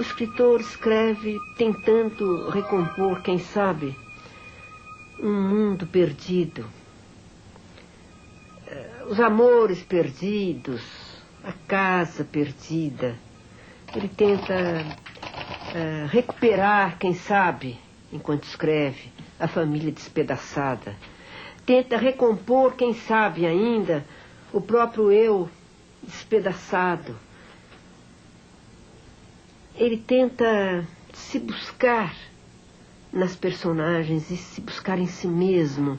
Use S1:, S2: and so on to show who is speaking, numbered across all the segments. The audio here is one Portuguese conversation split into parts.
S1: O escritor escreve tentando recompor, quem sabe, um mundo perdido. Os amores perdidos, a casa perdida. Ele tenta recuperar, quem sabe, enquanto escreve, a família despedaçada. Tenta recompor, quem sabe ainda, o próprio eu despedaçado. Ele tenta se buscar nas personagens e se buscar em si mesmo.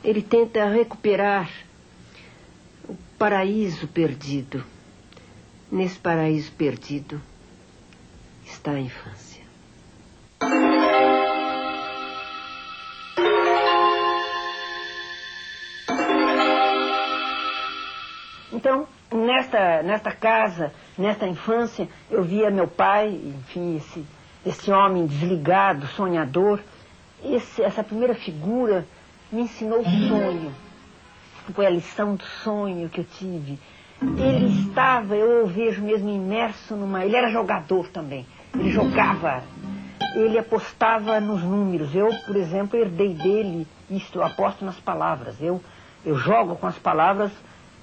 S1: Ele tenta recuperar o paraíso perdido. Nesse paraíso perdido está a infância. Então, nesta casa, nesta infância, eu via meu pai, enfim, esse homem desligado, sonhador. Essa primeira figura me ensinou o sonho. Foi a lição do sonho que eu tive. Ele estava, eu o vejo mesmo imerso ele era jogador também. Ele jogava, ele apostava nos números. Eu, por exemplo, herdei dele isto, eu aposto nas palavras. Eu jogo com as palavras,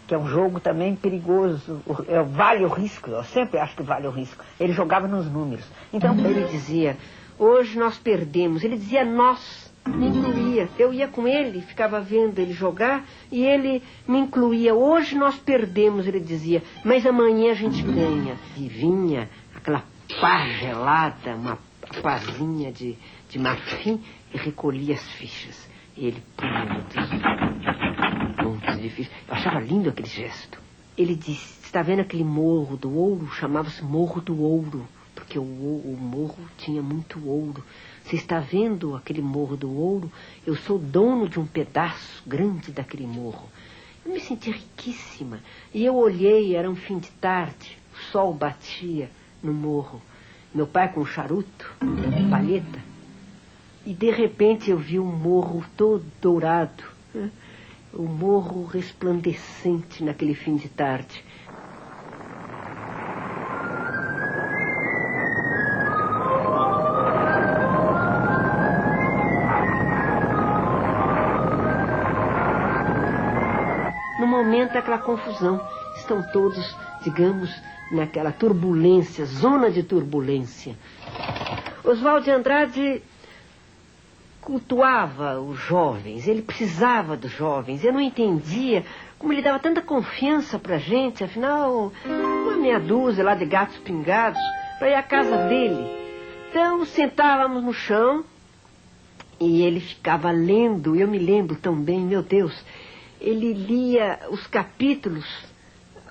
S1: que é um jogo também perigoso, vale o risco, eu sempre acho que vale o risco. Ele jogava nos números. Então ele dizia, hoje nós perdemos. Ele dizia nós, me incluía. Eu ia com ele, ficava vendo ele jogar e ele me incluía. Hoje nós perdemos, ele dizia, mas amanhã a gente ganha. E vinha aquela pá gelada, uma pazinha de marfim e recolhia as fichas. E ele montes de fichas. Eu achava lindo aquele gesto. Ele disse, está vendo aquele morro do ouro? Chamava-se Morro do Ouro, porque o morro tinha muito ouro. Você está vendo aquele Morro do Ouro? Eu sou dono de um pedaço grande daquele morro. Eu me senti riquíssima. E eu olhei, era um fim de tarde, o sol batia no morro. Meu pai com um charuto, palheta. E de repente eu vi um morro todo dourado, né? O morro resplandecente naquele fim de tarde. No momento, aquela confusão. Estão todos, digamos, naquela turbulência, zona de turbulência. Oswald de Andrade cultuava os jovens, ele precisava dos jovens. Eu não entendia como ele dava tanta confiança pra gente, afinal, uma meia dúzia lá de gatos pingados, para ir à casa dele. Então, sentávamos no chão e ele ficava lendo, eu me lembro tão bem, meu Deus, ele lia os capítulos,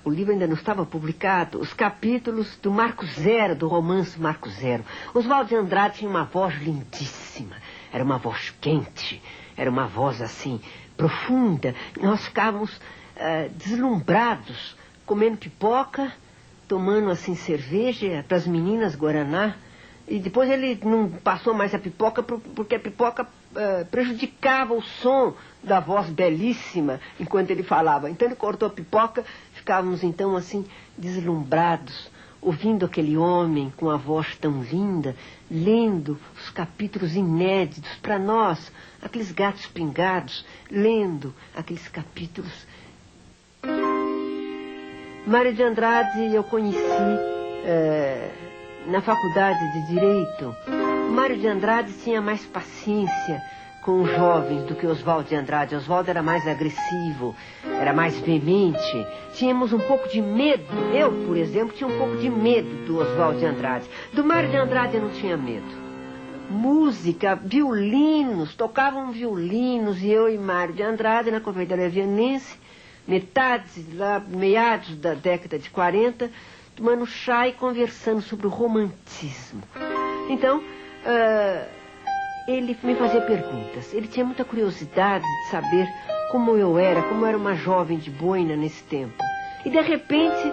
S1: o livro ainda não estava publicado, os capítulos do Marco Zero, do romance Marco Zero. Oswald de Andrade tinha uma voz lindíssima. Era uma voz quente, era uma voz assim, profunda. Nós ficávamos deslumbrados, comendo pipoca, tomando assim cerveja, para as meninas guaraná. E depois ele não passou mais a pipoca, porque a pipoca prejudicava o som da voz belíssima enquanto ele falava. Então ele cortou a pipoca, ficávamos então assim deslumbrados, ouvindo aquele homem com a voz tão linda, lendo os capítulos inéditos para nós, aqueles gatos pingados, lendo aqueles capítulos. Mário de Andrade eu conheci na faculdade de Direito. Mário de Andrade tinha mais paciência com os jovens do que Oswald de Andrade. Oswald era mais agressivo, era mais veemente. Tínhamos um pouco de medo. Eu, por exemplo, tinha um pouco de medo do Oswald de Andrade. Do Mário de Andrade eu não tinha medo. Música, violinos, tocavam violinos, e eu e Mário de Andrade na Confeitaria Vianense, meados da década de 40, tomando chá e conversando sobre o romantismo. Então, ele me fazia perguntas. Ele tinha muita curiosidade de saber como eu era uma jovem de boina nesse tempo. E de repente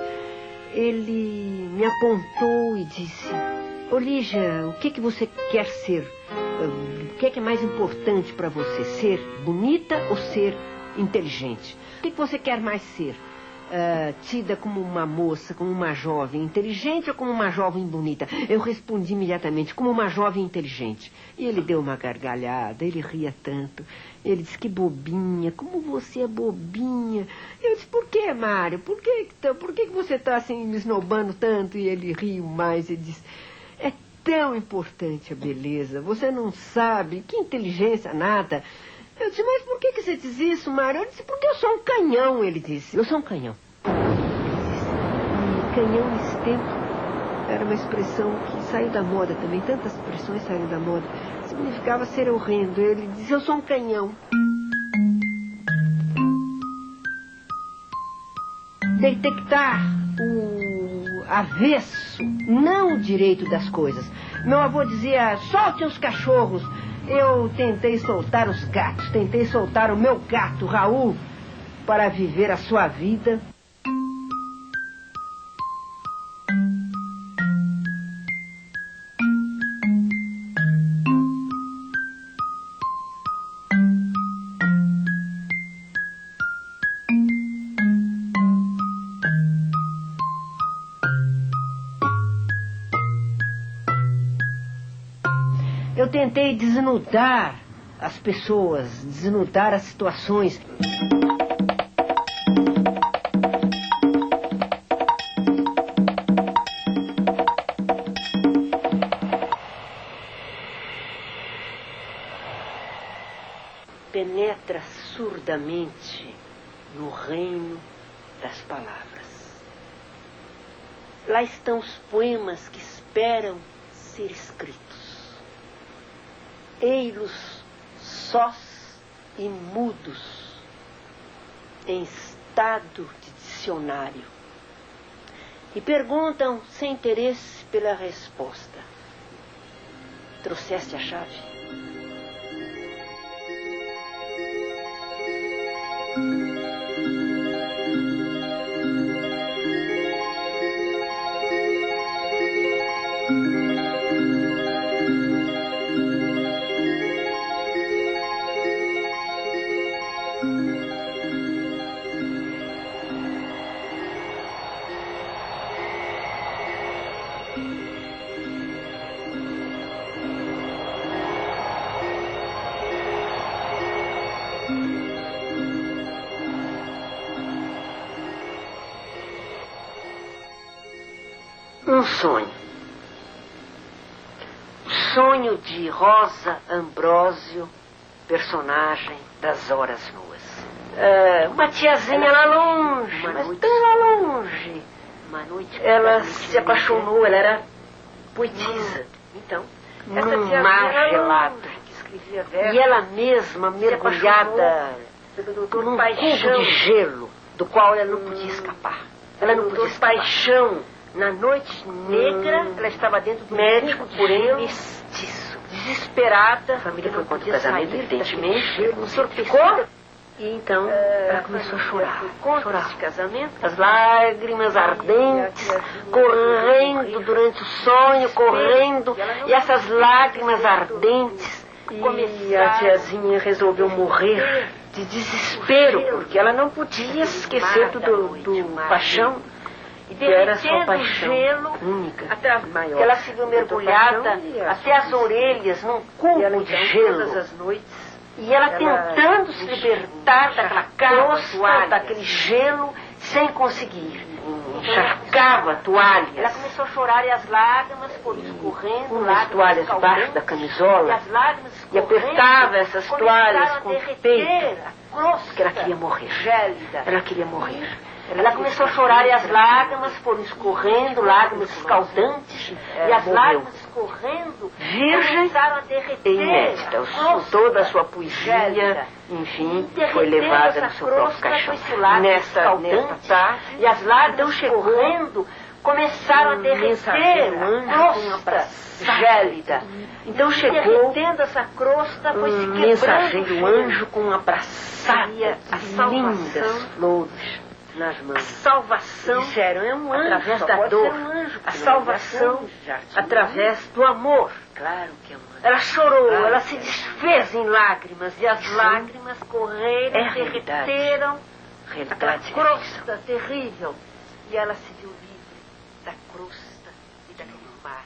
S1: ele me apontou e disse: "Ô Lígia, o que você quer ser? O que é mais importante para você? Ser bonita ou ser inteligente? O que você quer mais ser? tida como uma moça, como uma jovem inteligente ou como uma jovem bonita? Eu respondi imediatamente, como uma jovem inteligente. E ele deu uma gargalhada, ele ria tanto. Ele disse, que bobinha, como você é bobinha. Eu disse, por que, Mário? Por que você está assim me esnobando tanto? E ele riu mais e disse, é tão importante a beleza, você não sabe, que inteligência nada. Eu disse, mas por que você diz isso, Mário? Eu disse, porque eu sou um canhão, ele disse. Eu sou um canhão. Ele disse, e canhão nesse tempo era uma expressão que saiu da moda também. Tantas expressões saíram da moda. Significava ser horrendo. Ele disse, eu sou um canhão. Detectar o avesso, não o direito das coisas. Meu avô dizia, solte os cachorros. Eu tentei soltar os gatos, tentei soltar o meu gato, Raul, para viver a sua vida. Eu tentei desnudar as pessoas, desnudar as situações. Penetra surdamente no reino das palavras. Lá estão os poemas que esperam ser escritos. Ei-los sós e mudos, em estado de dicionário, e perguntam sem interesse pela resposta. Trouxeste a chave? Um sonho. O sonho de Rosa Ambrósio, personagem das Horas Nuas. Uma tiazinha lá longe, mas tão lá longe. Ela se apaixonou, ela era poetisa. Então, essa tiazinha mar gelado, que escrevia versos, e ela mesma mergulhada num cubo de gelo, do qual ela não podia escapar. Ela não podia escapar. Paixão. Na noite negra, ela estava dentro do médico, porém mestiço, desesperada. A família foi contra o casamento, evidentemente. O senhor ficou? E então ela começou a chorar. Chorar de casamento. As lágrimas ardentes, correndo durante o sonho, correndo. E essas lágrimas ardentes. E a tiazinha resolveu morrer de desespero, porque ela não podia esquecer do paixão. Que era sua paixão única, maior. Ela se viu mergulhada até as orelhas num cubo de gelo. E ela tentando se libertar daquela crosta, daquele gelo, sem conseguir. Encharcava a toalha. Ela começou a chorar e as lágrimas foram escorrendo. Umas toalhas debaixo da camisola. E apertava essas toalhas com o peito. Porque ela queria morrer. Ela queria morrer. Ela começou a chorar e as lágrimas foram escorrendo, lágrimas escaldantes, e as lágrimas escorrendo começaram a derreter. Inédita, toda a sua poesia, enfim, foi levada no seu próprio caixão. Nessa tarde, e as lágrimas escorrendo começaram a derreter a crosta gélida. Então chegou, derretendo essa crosta, foi se quebrando. Mensageiro, um anjo com uma braçada, as lindas flores nas mãos. A salvação, disseram, é um anjo, através da dor. A salvação através do amor. Claro que é um anjo. Ela chorou, claro, ela se desfez em lágrimas, e as lágrimas correram, derreteram, Aquela crosta terrível. E ela se viu livre da crosta e daquele mar.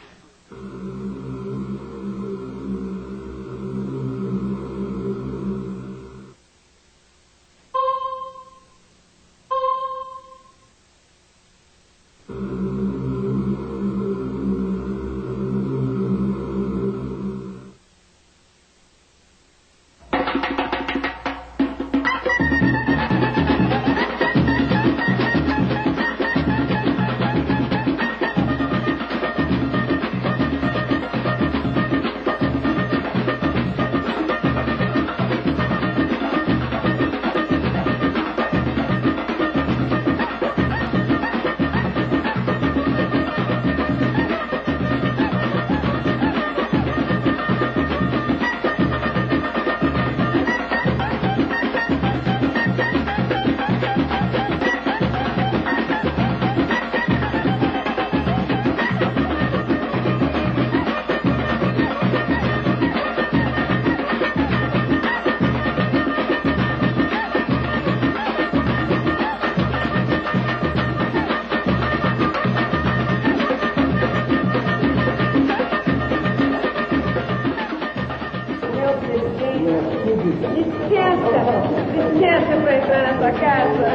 S1: Licença para entrar na sua casa.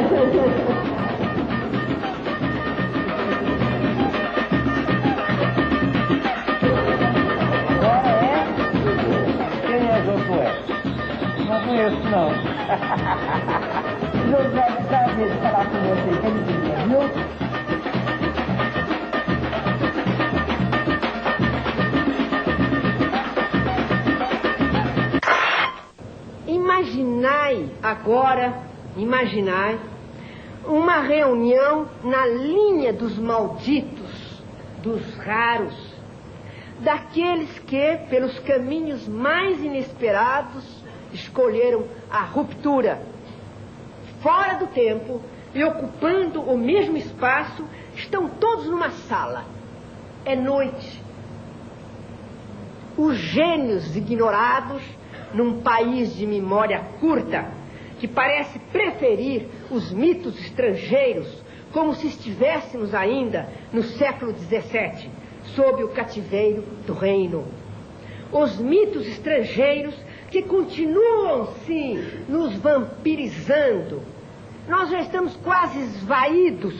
S2: Agora é? Quem é Josué? Não conheço, não. Josué gostaria de falar com você, que ele queria, viu?
S1: Imaginai uma reunião na linha dos malditos, dos raros, daqueles que, pelos caminhos mais inesperados, escolheram a ruptura. Fora do tempo e ocupando o mesmo espaço, estão todos numa sala. É noite. Os gênios ignorados, num país de memória curta, que parece preferir os mitos estrangeiros, como se estivéssemos ainda no século XVII, sob o cativeiro do reino. Os mitos estrangeiros que continuam, sim, nos vampirizando. Nós já estamos quase esvaídos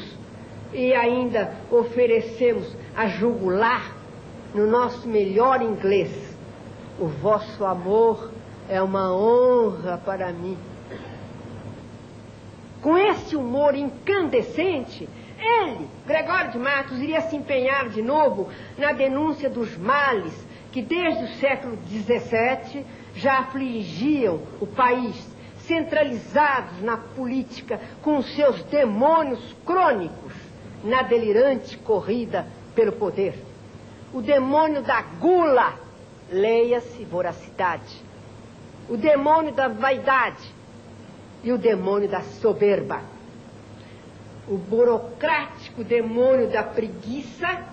S1: e ainda oferecemos a jugular, no nosso melhor inglês: o vosso amor é uma honra para mim. Com esse humor incandescente, ele, Gregório de Matos, iria se empenhar de novo na denúncia dos males que desde o século XVII já afligiam o país, centralizados na política com seus demônios crônicos na delirante corrida pelo poder. O demônio da gula, leia-se voracidade. O demônio da vaidade e o demônio da soberba. O burocrático demônio da preguiça,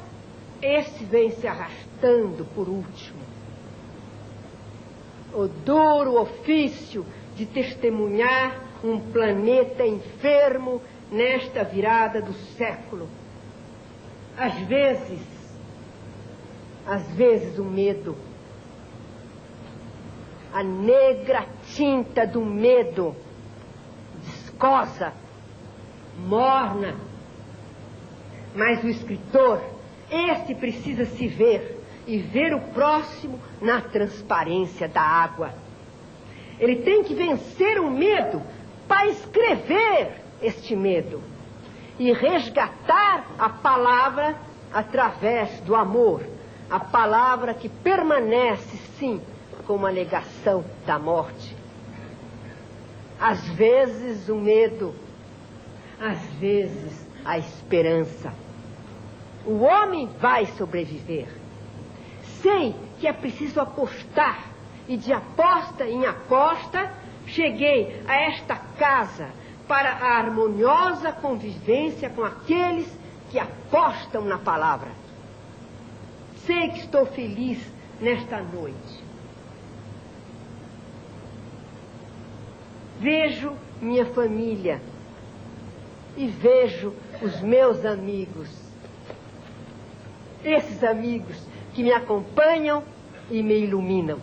S1: esse vem se arrastando por último. O duro ofício de testemunhar um planeta enfermo nesta virada do século. Às vezes o medo, a negra tinta do medo, viscosa, morna. Mas o escritor, este precisa se ver e ver o próximo na transparência da água. Ele tem que vencer o medo para escrever este medo e resgatar a palavra através do amor, a palavra que permanece, sim, como a negação da morte. Às vezes o medo, às vezes a esperança. O homem vai sobreviver. Sei que é preciso apostar, e de aposta em aposta, cheguei a esta casa para a harmoniosa convivência com aqueles que apostam na palavra. Sei que estou feliz nesta noite. Vejo minha família e vejo os meus amigos. Esses amigos que me acompanham e me iluminam.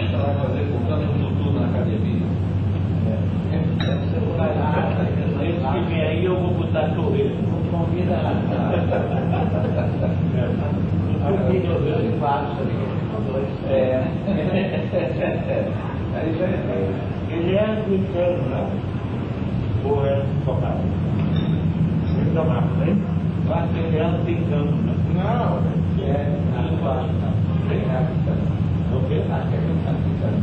S2: Ela vai fazer comprando tudo na academia. Esse que vem aí eu vou botar torreiro. Não convida lá. Ele é americano, né? Ou é tocado? Ele dá uma frente? Eu acho que ele é americano, né? Não, é atuado. Tem rápido. Não vê nada, que a gente está ficando.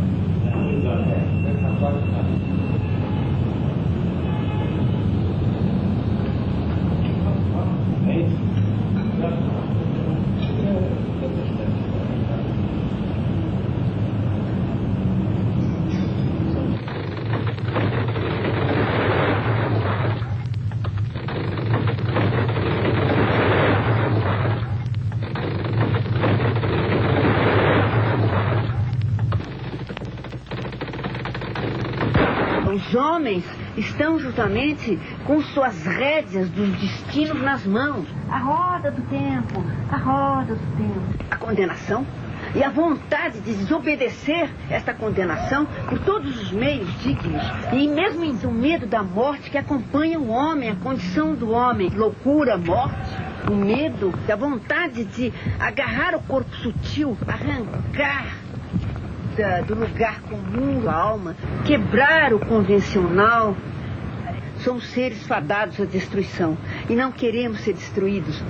S2: É isso?
S3: Os homens estão justamente com suas rédeas dos destinos nas mãos. A roda do tempo, a roda do tempo. A condenação e a vontade de desobedecer esta condenação por todos os meios dignos. E mesmo o medo da morte que acompanha o homem, a condição do homem. Loucura, morte, o medo, a vontade de agarrar o corpo sutil, arrancar do lugar comum da alma, quebrar o convencional. Somos seres fadados à destruição e não queremos ser destruídos.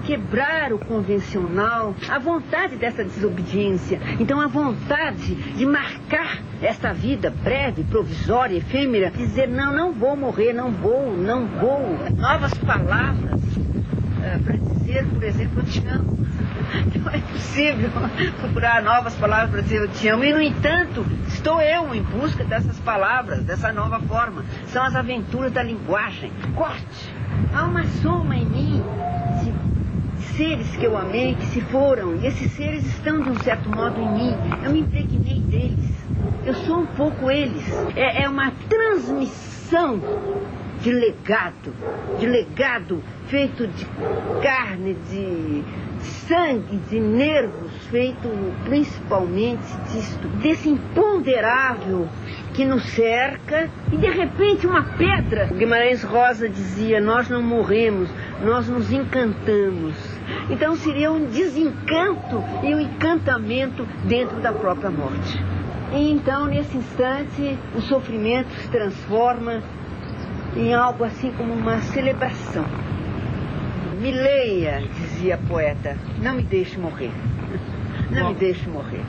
S3: Quebrar o convencional, a vontade dessa desobediência. Então a vontade de marcar esta vida breve, provisória, efêmera, dizer não vou morrer, não vou. Novas palavras para dizer, por exemplo, eu te amo. Não é possível procurar novas palavras para dizer eu te amo. E, no entanto, estou eu em busca dessas palavras, dessa nova forma. São as aventuras da linguagem. Corte. Há uma soma em mim de seres que eu amei, que se foram. E esses seres estão, de um certo modo, em mim. Eu me impregnei deles. Eu sou um pouco eles. É uma transmissão de legado feito de carne, de sangue, de nervos, feito principalmente disto, desse imponderável que nos cerca, e de repente uma pedra. Guimarães Rosa dizia, nós não morremos, nós nos encantamos. Então seria um desencanto e um encantamento dentro da própria morte. E então, nesse instante, o sofrimento se transforma em algo assim como uma celebração. Me leia, dizia a poeta, não me deixe morrer. Não me deixe morrer.